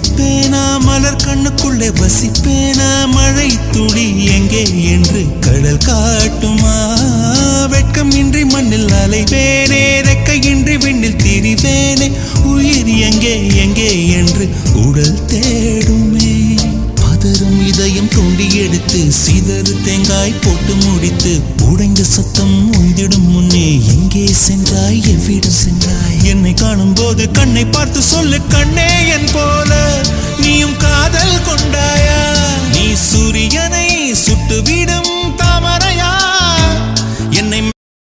ரசிப்பேனா மலர் கண்ணுக்குள்ளே வசிப்பேனா மழை துளி எங்கே என்று கடல் காட்டுமா வெட்கம் இன்றி மண்ணில் அலைவேனே ரெக்கையின்றி விண்ணில் திரிவேனே உயிர் எங்கே எங்கே என்று உடல் தேடுமே பதறும் இதயம் தோண்டி எடுத்து சிதறு தேங்காய் போட்டு முடித்து உடைந்த சத்தம் உந்திடும் முன்னே எங்கே சென்றாய் எவ்விடம் சென்றாய் என்னை காணும் போது கண்ணை பார்த்து சொல்லு கண்ணே என் போல்